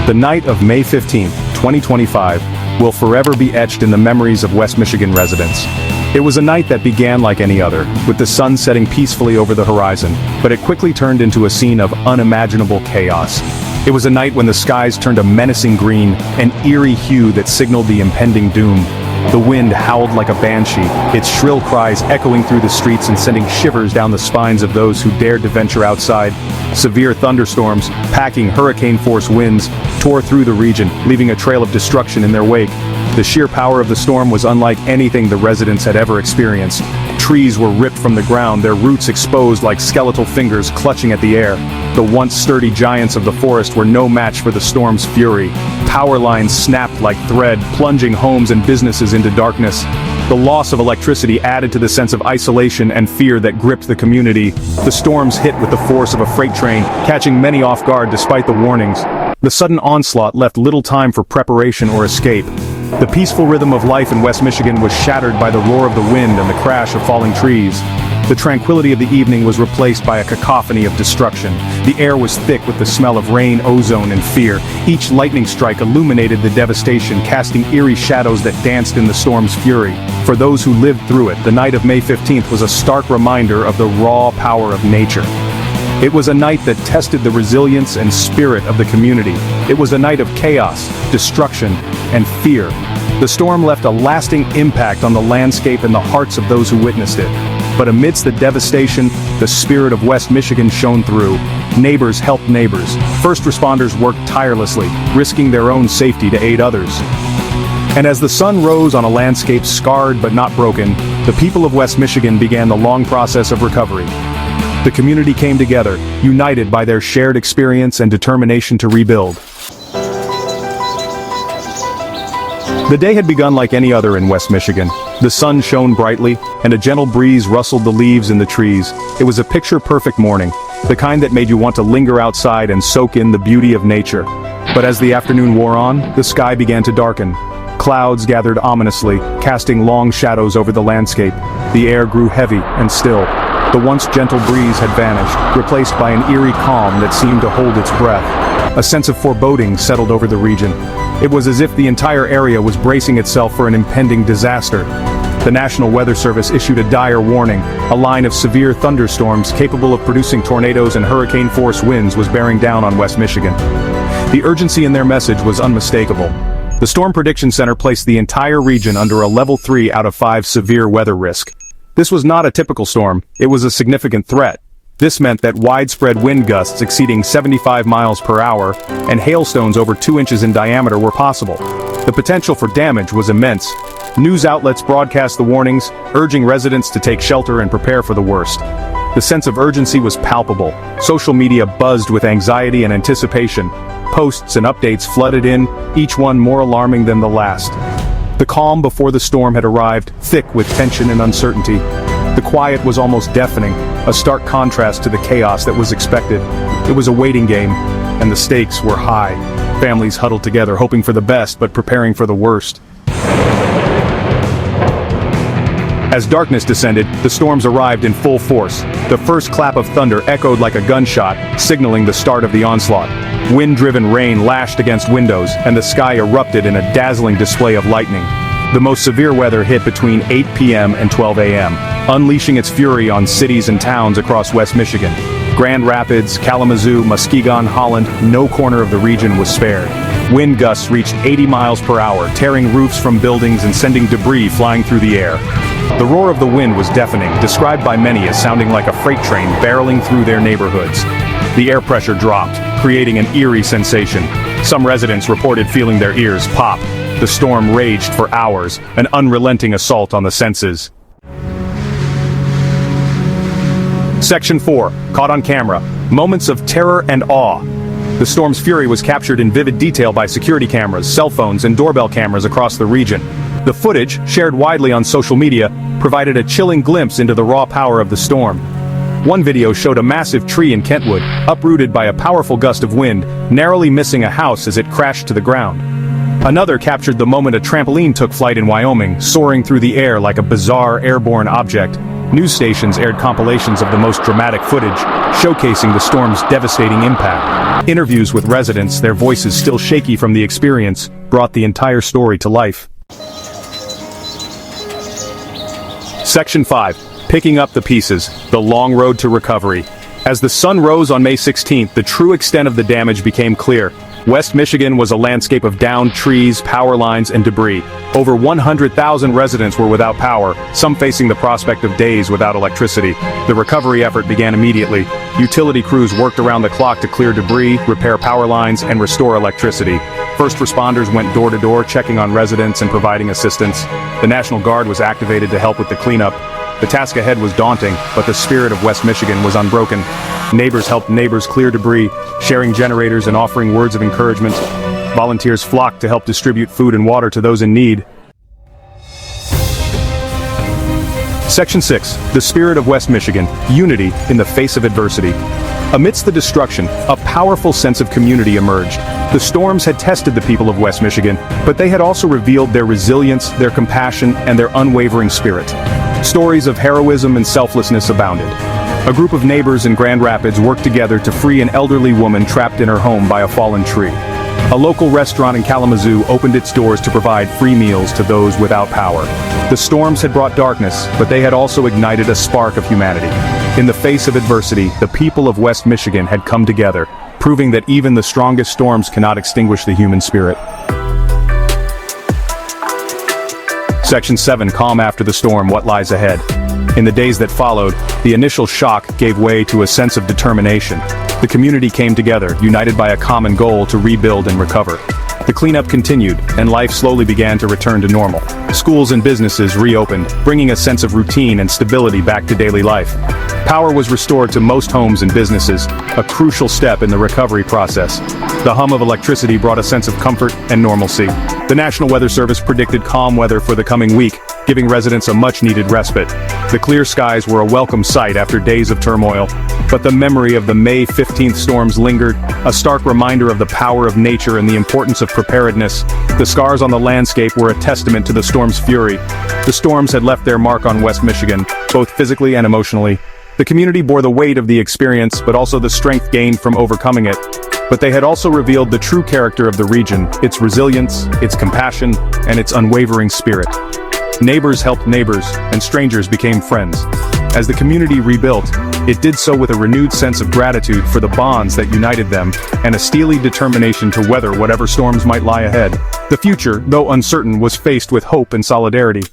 The night of May 15, 2025, will forever be etched in the memories of West Michigan residents. It was a night that began like any other, with the sun setting peacefully over the horizon, but it quickly turned into a scene of unimaginable chaos. It was a night when the skies turned a menacing green, an eerie hue that signaled the impending doom. The wind howled like a banshee, its shrill cries echoing through the streets and sending shivers down the spines of those who dared to venture outside. Severe thunderstorms, packing hurricane-force winds, tore through the region, leaving a trail of destruction in their wake. The sheer power of the storm was unlike anything the residents had ever experienced. Trees were ripped from the ground, their roots exposed like skeletal fingers clutching at the air. The once sturdy giants of the forest were no match for the storm's fury. Power lines snapped like thread, plunging homes and businesses into darkness. The loss of electricity added to the sense of isolation and fear that gripped the community. The storms hit with the force of a freight train, catching many off guard despite the warnings. The sudden onslaught left little time for preparation or escape. The peaceful rhythm of life in West Michigan was shattered by the roar of the wind and the crash of falling trees. The tranquility of the evening was replaced by a cacophony of destruction. The air was thick with the smell of rain, ozone, and fear. Each lightning strike illuminated the devastation, casting eerie shadows that danced in the storm's fury. For those who lived through it, the night of May 15th was a stark reminder of the raw power of nature. It was a night that tested the resilience and spirit of the community. It was a night of chaos, destruction, and fear. The storm left a lasting impact on the landscape and the hearts of those who witnessed it. But amidst the devastation, the spirit of West Michigan shone through. Neighbors helped neighbors. First responders worked tirelessly, risking their own safety to aid others. And as the sun rose on a landscape scarred but not broken, the people of West Michigan began the long process of recovery. The community came together, united by their shared experience and determination to rebuild. The day had begun like any other in West Michigan. The sun shone brightly, and a gentle breeze rustled the leaves in the trees. It was a picture-perfect morning, the kind that made you want to linger outside and soak in the beauty of nature. But as the afternoon wore on, the sky began to darken. Clouds gathered ominously, casting long shadows over the landscape. The air grew heavy and still. The once gentle breeze had vanished, replaced by an eerie calm that seemed to hold its breath. A sense of foreboding settled over the region. It was as if the entire area was bracing itself for an impending disaster. The National Weather Service issued a dire warning. A line of severe thunderstorms capable of producing tornadoes and hurricane-force winds was bearing down on West Michigan. The urgency in their message was unmistakable. The Storm Prediction Center placed the entire region under a level 3 out of 5 severe weather risk. This was not a typical storm, it was a significant threat. This meant that widespread wind gusts exceeding 75 miles per hour and hailstones over 2 inches in diameter were possible. The potential for damage was immense. News outlets broadcast the warnings, urging residents to take shelter and prepare for the worst. The sense of urgency was palpable. Social media buzzed with anxiety and anticipation. Posts and updates flooded in, each one more alarming than the last. The calm before the storm had arrived, thick with tension and uncertainty. The quiet was almost deafening, a stark contrast to the chaos that was expected. It was a waiting game, and the stakes were high. Families huddled together, hoping for the best but preparing for the worst. As darkness descended, the storms arrived in full force. The first clap of thunder echoed like a gunshot, signaling the start of the onslaught. Wind-driven rain lashed against windows, and the sky erupted in a dazzling display of lightning. The most severe weather hit between 8 p.m. and 12 a.m., unleashing its fury on cities and towns across West Michigan. Grand Rapids, Kalamazoo, Muskegon, Holland, no corner of the region was spared. Wind gusts reached 80 miles per hour, tearing roofs from buildings and sending debris flying through the air. The roar of the wind was deafening, described by many as sounding like a freight train barreling through their neighborhoods. The air pressure dropped, creating an eerie sensation. Some residents reported feeling their ears pop. The storm raged for hours, an unrelenting assault on the senses. Section 4, caught on camera. Moments of terror and awe. The storm's fury was captured in vivid detail by security cameras, cell phones, and doorbell cameras across the region. The footage, shared widely on social media, provided a chilling glimpse into the raw power of the storm. One video showed a massive tree in Kentwood, uprooted by a powerful gust of wind, narrowly missing a house as it crashed to the ground. Another captured the moment a trampoline took flight in Wyoming, soaring through the air like a bizarre airborne object. News stations aired compilations of the most dramatic footage, showcasing the storm's devastating impact. Interviews with residents, their voices still shaky from the experience, brought the entire story to life. Section 5. Picking up the pieces, the long road to recovery. As the sun rose on May 16th, the true extent of the damage became clear. West Michigan was a landscape of downed trees, power lines, and debris. Over 100,000 residents were without power, some facing the prospect of days without electricity. The recovery effort began immediately. Utility crews worked around the clock to clear debris, repair power lines, and restore electricity. First responders went door to door, checking on residents and providing assistance. The National Guard was activated to help with the cleanup. The task ahead was daunting, but the spirit of West Michigan was unbroken. Neighbors helped neighbors clear debris, sharing generators and offering words of encouragement. Volunteers flocked to help distribute food and water to those in need. Section 6. The spirit of West Michigan, unity in the face of adversity. Amidst the destruction, a powerful sense of community emerged. The storms had tested the people of West Michigan, but they had also revealed their resilience, their compassion, and their unwavering spirit. Stories of heroism and selflessness abounded. A group of neighbors in Grand Rapids worked together to free an elderly woman trapped in her home by a fallen tree. A local restaurant in Kalamazoo opened its doors to provide free meals to those without power. The storms had brought darkness, but they had also ignited a spark of humanity. In the face of adversity, the people of West Michigan had come together, proving that even the strongest storms cannot extinguish the human spirit. Section 7. Calm after the storm, what lies ahead. In the days that followed, the initial shock gave way to a sense of determination. The community came together, united by a common goal to rebuild and recover. The cleanup continued, and life slowly began to return to normal. Schools and businesses reopened, bringing a sense of routine and stability back to daily life. Power was restored to most homes and businesses, a crucial step in the recovery process. The hum of electricity brought a sense of comfort and normalcy. The National Weather Service predicted calm weather for the coming week, giving residents a much-needed respite. The clear skies were a welcome sight after days of turmoil, but the memory of the May 15th storms lingered, a stark reminder of the power of nature and the importance of preparedness. The scars on the landscape were a testament to the storm's fury. The storms had left their mark on West Michigan, both physically and emotionally. The community bore the weight of the experience, but also the strength gained from overcoming it. But they had also revealed the true character of the region, its resilience, its compassion, and its unwavering spirit. Neighbors helped neighbors, and strangers became friends. As the community rebuilt, it did so with a renewed sense of gratitude for the bonds that united them, and a steely determination to weather whatever storms might lie ahead. The future, though uncertain, was faced with hope and solidarity.